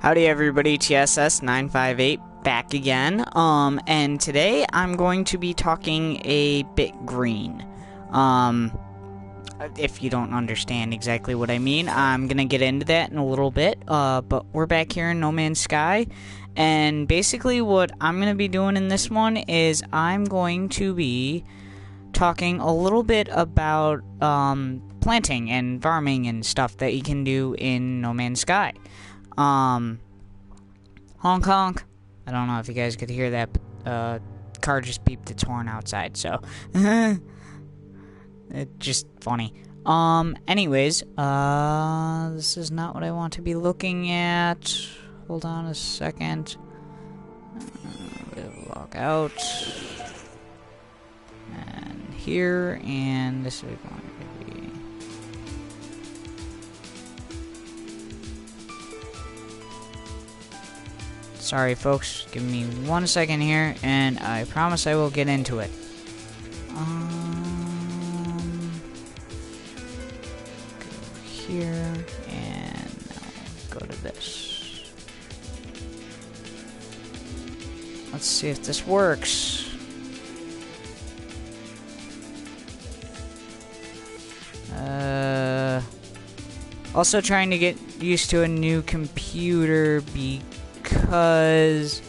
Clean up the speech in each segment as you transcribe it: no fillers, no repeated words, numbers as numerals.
Howdy everybody, TSS958 back again. And today I'm going to be talking a bit green. If you don't understand exactly what I mean, I'm gonna get into that in a little bit. But we're back here in No Man's Sky, and basically what I'm gonna be doing in this one is I'm going to be talking a little bit about planting and farming and stuff that you can do in No Man's Sky. Honk honk. I don't know if you guys could hear that, but car just beeped its horn outside, so it's just funny. Anyways, this is not what I want to be looking at. Hold on a second. We'll log out. And here, and this is going to be... Sorry folks, give me 1 second here, and I promise I will get into it. Go here, and now go to this. Let's see if this works. Also trying to get used to a new computer because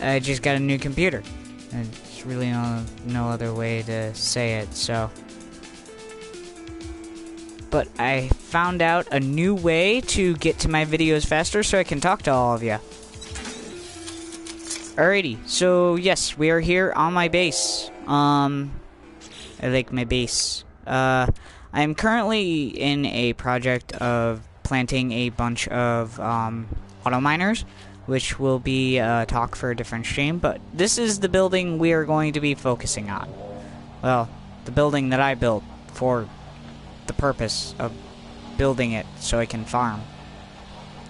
I just got a new computer. And there's really no other way to say it, so. But I found out a new way to get to my videos faster so I can talk to all of you. Alrighty, so yes, we are here on my base. I like my base. I'm currently in a project of planting a bunch of auto miners, which will be a talk for a different stream, but this is the building we are going to be focusing on. Well, the building that I built for the purpose of building it so I can farm.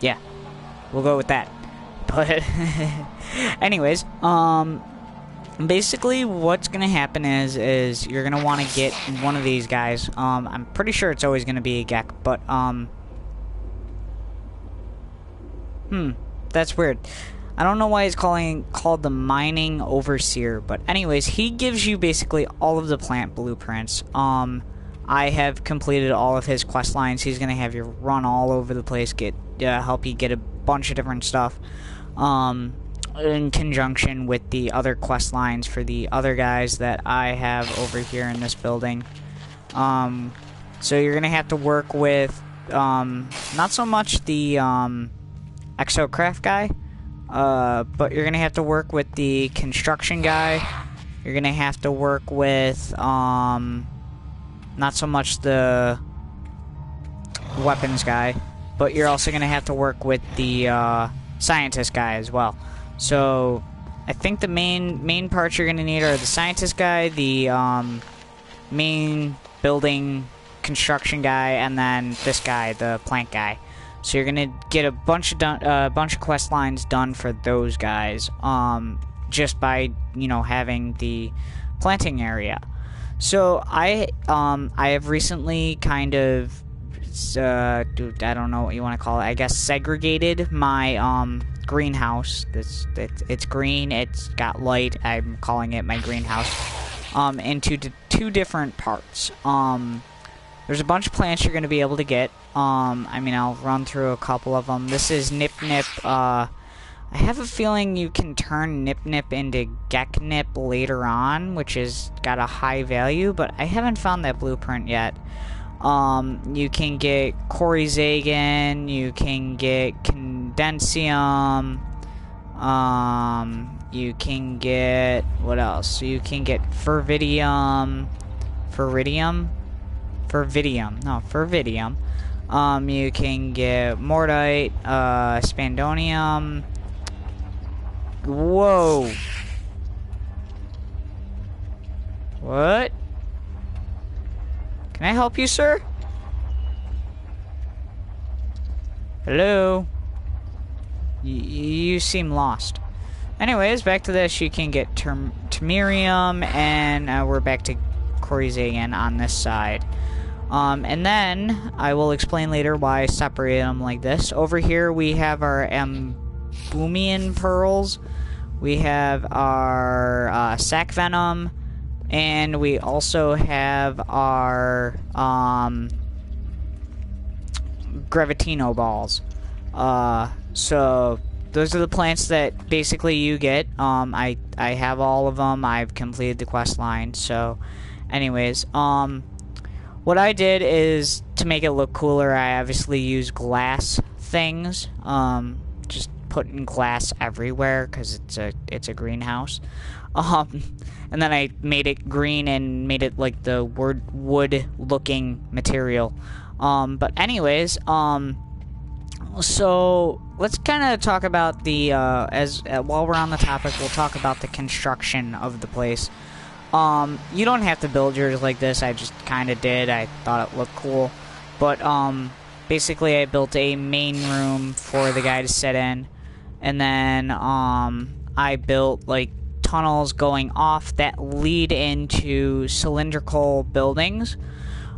Yeah, we'll go with that. But anyways, basically what's gonna happen is you're gonna want to get one of these guys. I'm pretty sure it's always gonna be a Gek, but that's weird. I don't know why he's called the Mining Overseer, but anyways, he gives you basically all of the plant blueprints. I have completed all of his quest lines. He's gonna have you run all over the place, help you get a bunch of different stuff, in conjunction with the other quest lines for the other guys that I have over here in this building. So you're gonna have to work with not so much the Exocraft guy, but you're gonna have to work with the construction guy. You're gonna have to work with not so much the weapons guy, but you're also gonna have to work with the scientist guy as well. So I think the main parts you're gonna need are the scientist guy, the main building construction guy, and then this guy, the plant guy. So you're gonna get a bunch of quest lines done for those guys, just by having the planting area. So I have recently kind of I don't know what you want to call it. I guess segregated my greenhouse. It's green. It's got light. I'm calling it my greenhouse. Into two different parts. There's a bunch of plants you're going to be able to get. I mean, I'll run through a couple of them. This is Nip Nip. I have a feeling you can turn Nip Nip into Gek Nip later on, which has got a high value, but I haven't found that blueprint yet. You can get Corizagon, you can get Condensium, you can get, what else? You can get Fervidium. You can get Mortite, Spandonium. Whoa. What? Can I help you, sir? Hello? You seem lost. Anyways, back to this. You can get Termerium, and we're back to Corizagon on this side. And then I will explain later why I separate them like this. Over here we have our Ambumian pearls. We have our sac venom, and we also have our Gravitino balls. So those are the plants that basically you get. I have all of them. I've completed the quest line. So, anyways, what I did is to make it look cooler. I obviously use glass things. Just putting glass everywhere because it's a greenhouse. And then I made it green and made it like the wood looking material. But anyways, so let's kind of talk about the while we're on the topic, we'll talk about the construction of the place. You don't have to build yours like this. I just kind of did. I thought it looked cool. But basically I built a main room for the guy to sit in. And then I built like tunnels going off that lead into cylindrical buildings.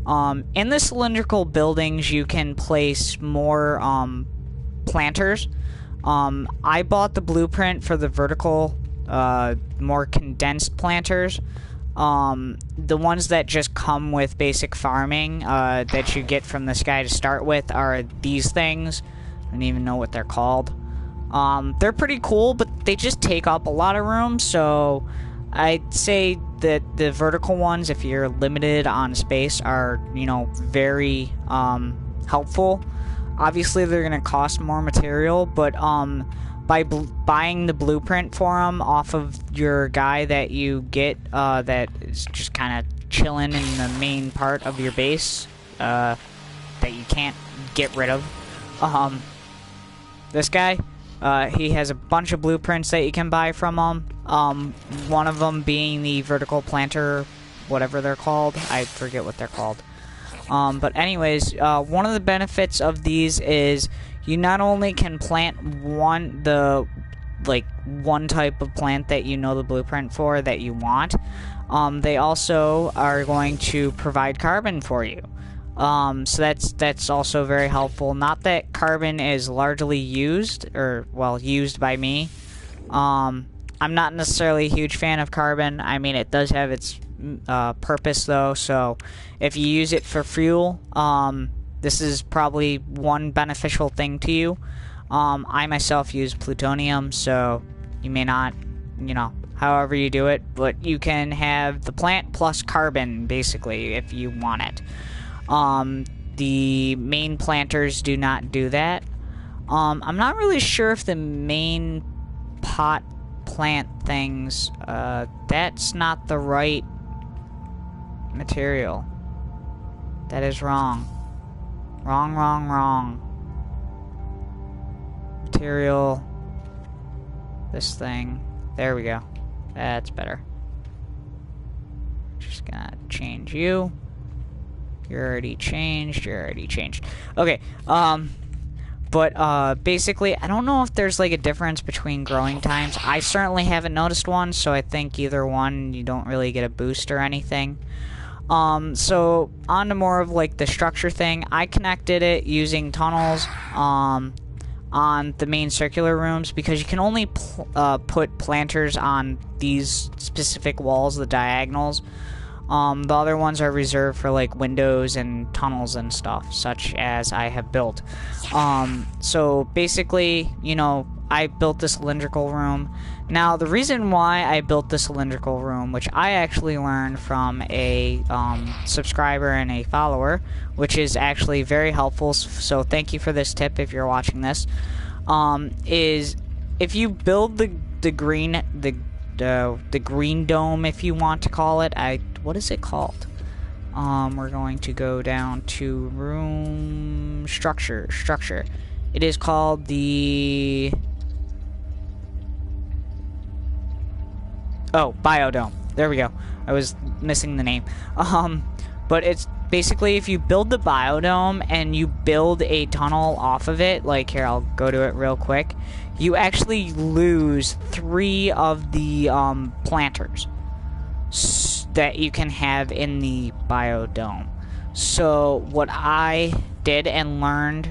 In the cylindrical buildings you can place more planters. I bought the blueprint for the vertical, more condensed planters. The ones that just come with basic farming that you get from this guy to start with are these things. I don't even know what they're called. They're pretty cool, but they just take up a lot of room, so I'd say that the vertical ones, if you're limited on space, are, you know, very helpful. Obviously, they're going to cost more material, but by buying the blueprint for them off of your guy that you get that is just kind of chilling in the main part of your base that you can't get rid of. This guy, he has a bunch of blueprints that you can buy from him. One of them being the vertical planter, whatever they're called. I forget what they're called. But anyways, one of the benefits of these is you not only can plant one type of plant that you know the blueprint for that you want, they also are going to provide carbon for you. So that's also very helpful. Not that carbon is largely used, or, well, used by me. I'm not necessarily a huge fan of carbon. I mean, it does have its purpose, though, so if you use it for fuel, this is probably one beneficial thing to you. I myself use plutonium, so you may not, you know, however you do it, but you can have the plant plus carbon, basically, if you want it. The main planters do not do that. I'm not really sure if the main pot plant things, that's not the right material. That is wrong. Wrong. Material. This thing. There we go. That's better. Just gonna change you. You're already changed. Okay, but basically, I don't know if there's like a difference between growing times. I certainly haven't noticed one, so I think either one, you don't really get a boost or anything. So on to more of like the structure thing. I connected it using tunnels on the main circular rooms because you can only put planters on these specific walls, the diagonals. The other ones are reserved for like windows and tunnels and stuff, such as I have built. So basically, you know, I built this cylindrical room. Now, the reason why I built the cylindrical room, which I actually learned from a subscriber and a follower, which is actually very helpful, so thank you for this tip if you're watching this, is if you build the green dome, if you want to call it. What is it called? We're going to go down to room structure. It is called the biodome. There we go. I was missing the name. But it's basically if you build the biodome and you build a tunnel off of it, like here, I'll go to it real quick. You actually lose 3 of the planters that you can have in the biodome. So what I did and learned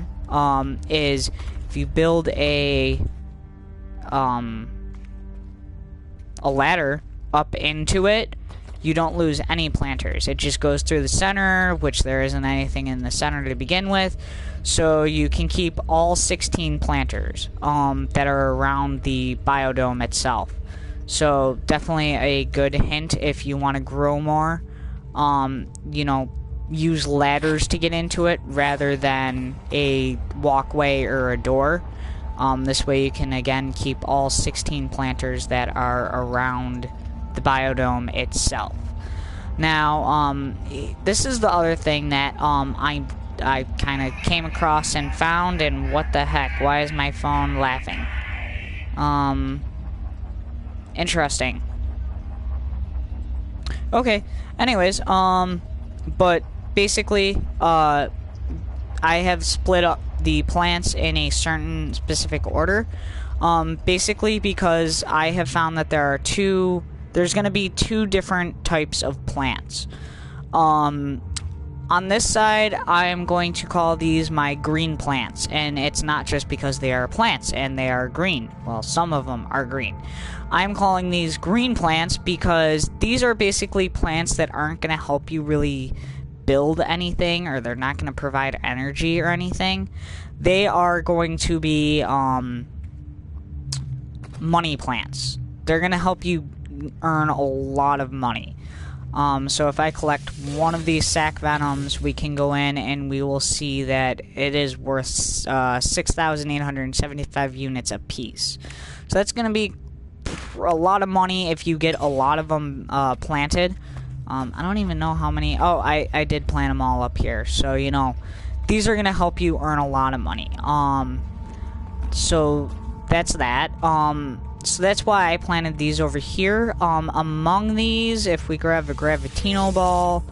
is if you build a ladder up into it, you don't lose any planters. It just goes through the center, which there isn't anything in the center to begin with. So you can keep all 16 planters that are around the biodome itself. So definitely a good hint if you want to grow more. You know, use ladders to get into it rather than a walkway or a door. This way you can again keep all 16 planters that are around the biodome itself. Now, this is the other thing that I kind of came across and found, and what the heck? Why is my phone laughing? Interesting. Okay. Anyways, but basically, I have split up the plants in a certain specific order. Basically because I have found that there's going to be two different types of plants. On this side, I am going to call these my green plants, and it's not just because they are plants and they are green. Well, some of them are green. I'm calling these green plants because these are basically plants that aren't going to help you really build anything, or they're not going to provide energy or anything. They are going to be money plants. They're going to help you earn a lot of money. So if I collect one of these sac venoms, we can go in and we will see that it is worth 6,875 units a piece. So that's going to be a lot of money if you get a lot of them planted. I don't even know how many. Oh, I did plant them all up here. So, you know, these are going to help you earn a lot of money. So that's that. So that's why I planted these over here. Among these, if we grab a Gravitino ball,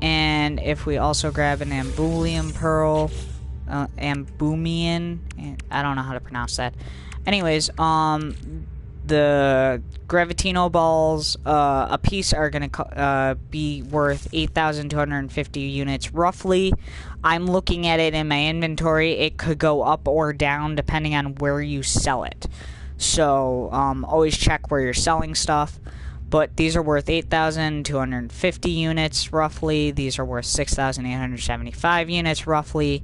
and if we also grab an Ambulium pearl, Ambumian, I don't know how to pronounce that. Anyways, the Gravitino balls, a piece are going to be worth 8,250 units roughly. I'm looking at it in my inventory. It could go up or down depending on where you sell it. So, always check where you're selling stuff. But these are worth 8,250 units roughly. These are worth 6,875 units roughly.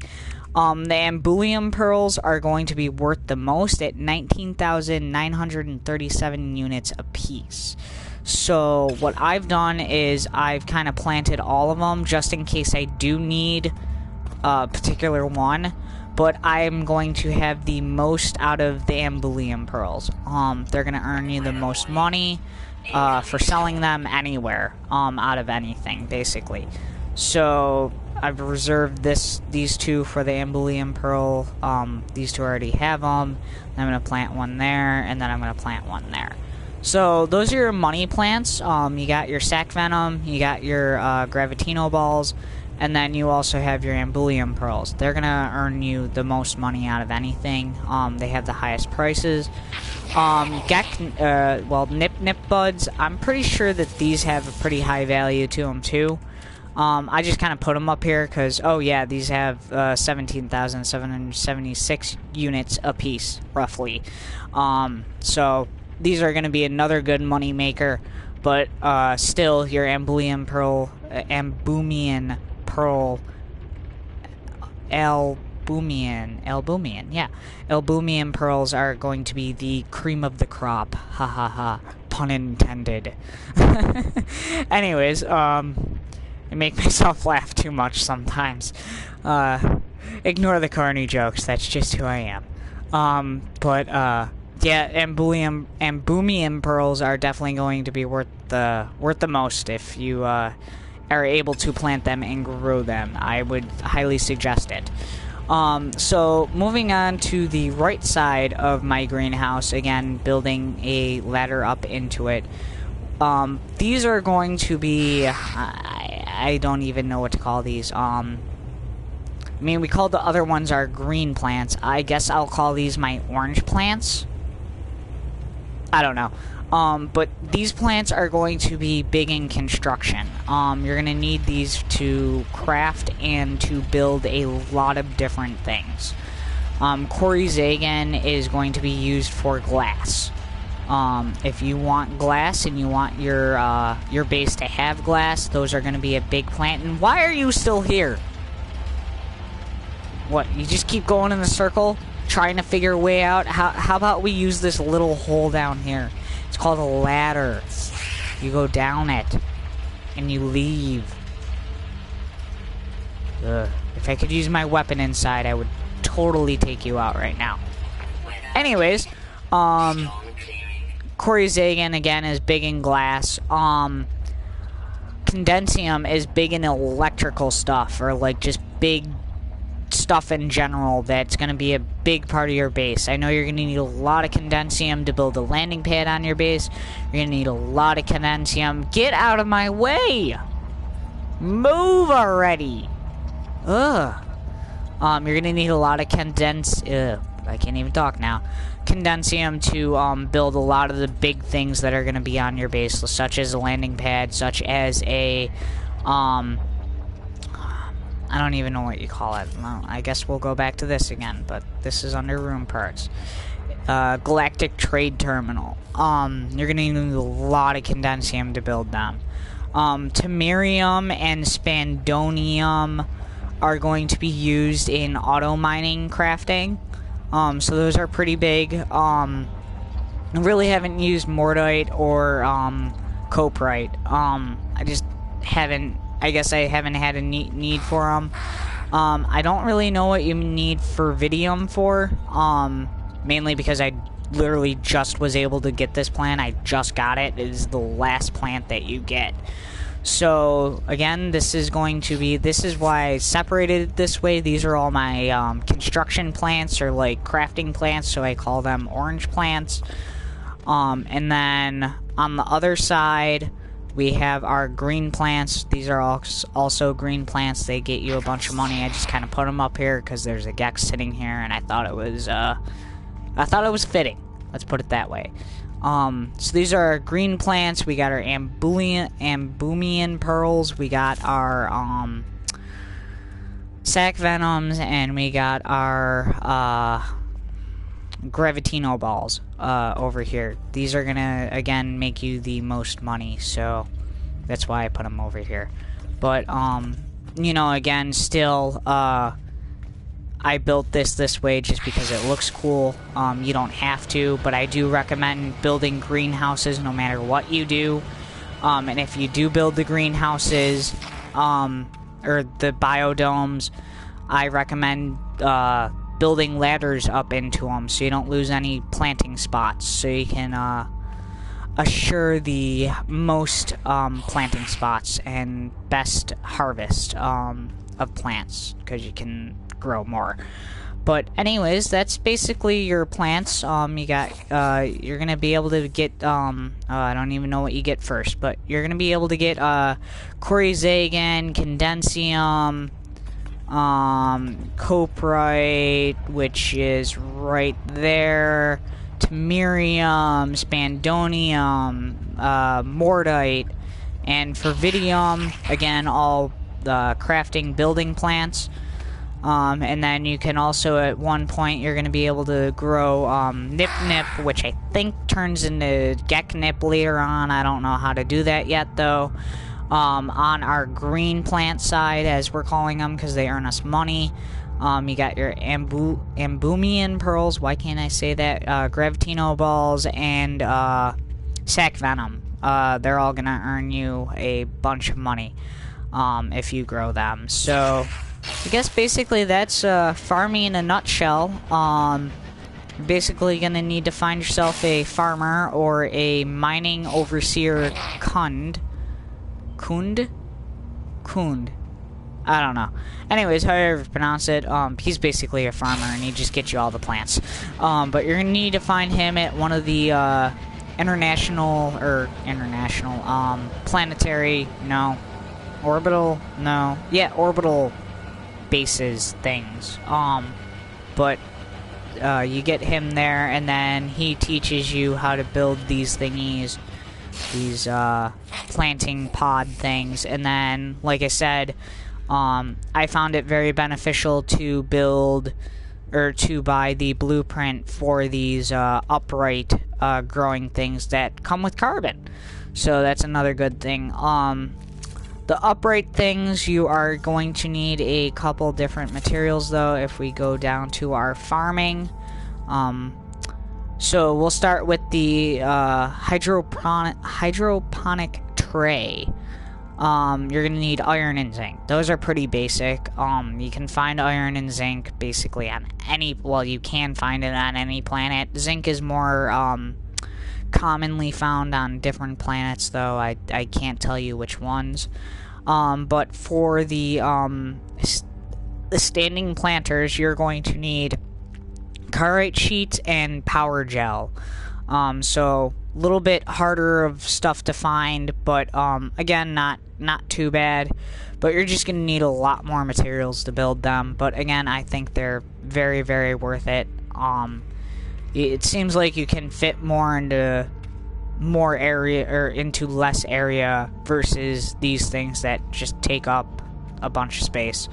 The Ambulium pearls are going to be worth the most at 19,937 units apiece. So what I've done is I've kind of planted all of them just in case I do need a particular one. But I'm going to have the most out of the Ambulium pearls. They're going to earn you the most money for selling them anywhere out of anything, basically. So I've reserved these two for the Ambulium pearl. These two already have them. I'm going to plant one there, and then I'm going to plant one there. So those are your money plants. You got your sac venom, you got your Gravitino balls, and then you also have your Ambulium pearls. They're going to earn you the most money out of anything. They have the highest prices. Nip buds, I'm pretty sure that these have a pretty high value to them too. I just kind of put them up here because, oh yeah, these have 17,776 units a piece, roughly. So these are going to be another good money maker, but still, your Ambumian pearl, Albumian pearls are going to be the cream of the crop. Ha ha ha. Pun intended. Anyways, I make myself laugh too much sometimes. Ignore the corny jokes. That's just who I am. Yeah, Ambumian pearls are definitely going to be worth the most if you are able to plant them and grow them. I would highly suggest it. So moving on to the right side of my greenhouse, again building a ladder up into it. These are going to be, I don't even know what to call these. I mean, we called the other ones our green plants. I guess I'll call these my orange plants. I don't know. But these plants are going to be big in construction. You're going to need these to craft and to build a lot of different things. Koryzagon is going to be used for glass. If you want glass and you want your base to have glass, those are going to be a big plant. And why are you still here? What, you just keep going in the circle, trying to figure a way out? How about we use this little hole down here? It's called a ladder. You go down it, and you leave. Ugh. If I could use my weapon inside, I would totally take you out right now. Anyways, Koryzagon again is big in glass. Condensium is big in electrical stuff, or like just big stuff in general that's going to be a big part of your base. I know you're going to need a lot of condensium to build a landing pad on your base. You're going to need a lot of condensium. Get out of my way! Move already! Ugh. You're going to need a lot of I can't even talk now. Condensium to build a lot of the big things that are going to be on your base, such as a landing pad, such as a I don't even know what you call it. Well, I guess we'll go back to this again, but this is under room parts. Galactic Trade Terminal. You're going to need a lot of condensium to build them. Tamarium and Spandonium are going to be used in auto mining crafting. So those are pretty big. I really haven't used Mortite or Coprite. I just haven't. I guess I haven't had a need for them. I don't really know what you need for Vidium for, mainly because I literally just was able to get this plant. I just got it. It is the last plant that you get. So, again, this is why I separated it this way. These are all my construction plants, or like crafting plants, so I call them orange plants. And then on the other side, we have our green plants. These are also green plants. They get you a bunch of money. I just kind of put them up here because there's a Gex sitting here, and I thought it was fitting. Let's put it that way. So these are our green plants. We got our Ambumian pearls. We got our sac venoms, and we got our Gravitino balls over here. These are gonna again make you the most money, so that's why I put them over here. But you know, again, still I built this way just because it looks cool. You don't have to, but I do recommend building greenhouses no matter what you do. And if you do build the greenhouses or the biodomes, I recommend building ladders up into them so you don't lose any planting spots, so you can assure the most planting spots and best harvest of plants, because you can grow more. But anyways, that's basically your plants. You got you're gonna be able to get I don't even know what you get first, but you're gonna be able to get Koryzagon, Condensium, Coprite, which is right there, Tamarium, Spandonium, Mortite, and for Vidium, again, all the crafting building plants. And then you can also, at one point, you're going to be able to grow Nip Nip, which I think turns into Gek Nip later on. I don't know how to do that yet, though. On our green plant side, as we're calling them, because they earn us money. You got your Ambumian pearls, why can't I say that? Gravitino balls, and sac venom. They're all gonna earn you a bunch of money if you grow them. So I guess basically that's farming in a nutshell. You're basically gonna need to find yourself a farmer or a mining overseer Kund. I don't know. Anyways, however you pronounce it, he's basically a farmer, and he just gets you all the plants. But you're gonna need to find him at one of the planetary, no, orbital, no, yeah, orbital bases things. But you get him there, and then he teaches you how to build these thingies, these planting pod things. And then, like I said, I found it very beneficial to build or to buy the blueprint for these upright growing things that come with carbon. So that's another good thing. The upright things, you are going to need a couple different materials, though, if we go down to our farming. So we'll start with the hydroponic tray. You're going to need iron and zinc. Those are pretty basic. You can find iron and zinc basically on any... Well, you can find it on any planet. Zinc is more commonly found on different planets, though. I can't tell you which ones. But for the standing planters, you're going to need carite sheets and power gel. So a little bit harder of stuff to find, but again, not too bad. But you're just going to need a lot more materials to build them. But again, I think they're very, very worth it. It seems like you can fit more into more area or into less area versus these things that just take up a bunch of space.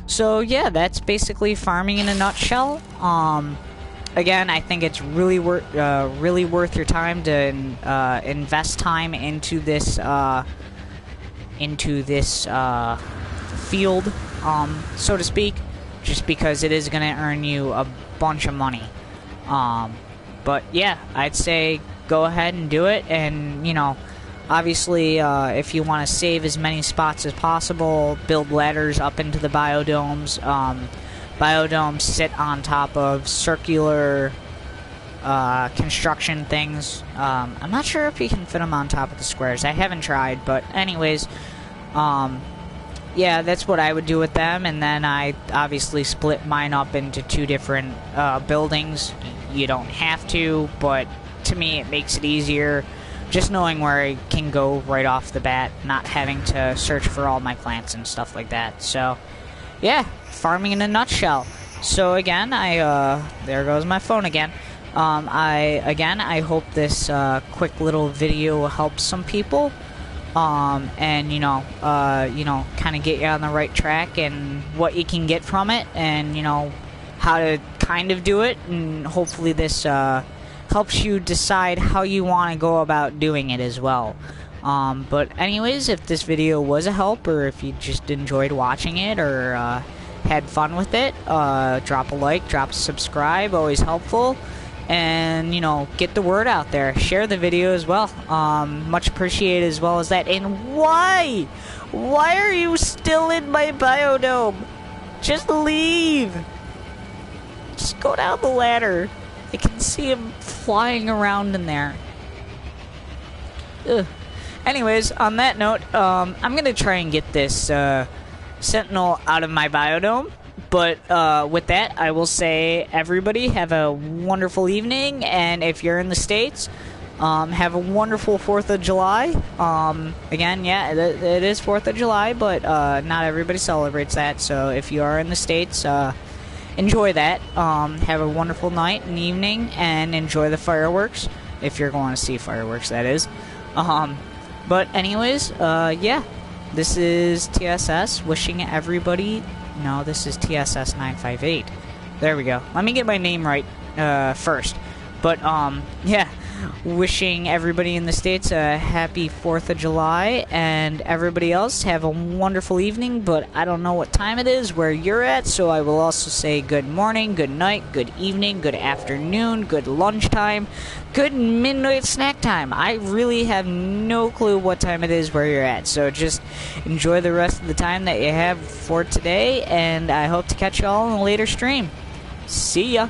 So yeah, that's basically farming in a nutshell. Again, I think it's really worth your time to invest time into this field, so to speak, just because it is going to earn you a bunch of money. But yeah, I'd say go ahead and do it, and you know, obviously, if you want to save as many spots as possible, build ladders up into the biodomes. Biodomes sit on top of circular construction things. I'm not sure if you can fit them on top of the squares. I haven't tried, but anyways, yeah, that's what I would do with them. And then I obviously split mine up into two different buildings. You don't have to, but to me it makes it easier just knowing where I can go right off the bat, not having to search for all my plants and stuff like that. So yeah, farming in a nutshell. So again, there goes my phone again. I hope this quick little video helps some people, and you know, kind of get you on the right track and what you can get from it, and you know how to kind of do it, and hopefully this helps you decide how you want to go about doing it as well. But anyways, if this video was a help, or if you just enjoyed watching it, or had fun with it, drop a like, drop a subscribe, always helpful. And, you know, get the word out there. Share the video as well. Much appreciated as well as that. And why? Why are you still in my biodome? Just leave. Just go down the ladder. I can see him flying around in there. Ugh. Anyways, on that note, I'm going to try and get this Sentinel out of my biodome. But with that, I will say, everybody, have a wonderful evening. And if you're in the States, have a wonderful 4th of July. Again, yeah, it is 4th of July, but not everybody celebrates that. So if you are in the States, enjoy that. Have a wonderful night and evening, and enjoy the fireworks. If you're going to see fireworks, that is. But anyways, yeah, this is TSS wishing everybody... No, this is TSS 958. There we go. Let me get my name right first. But, yeah, wishing everybody in the States a happy 4th of July, and everybody else have a wonderful evening, but I don't know what time it is where you're at, so I will also say good morning, good night, good evening, good afternoon, good lunchtime, good midnight snack time. I really have no clue what time it is where you're at, so just enjoy the rest of the time that you have for today, and I hope to catch you all in a later stream. See ya!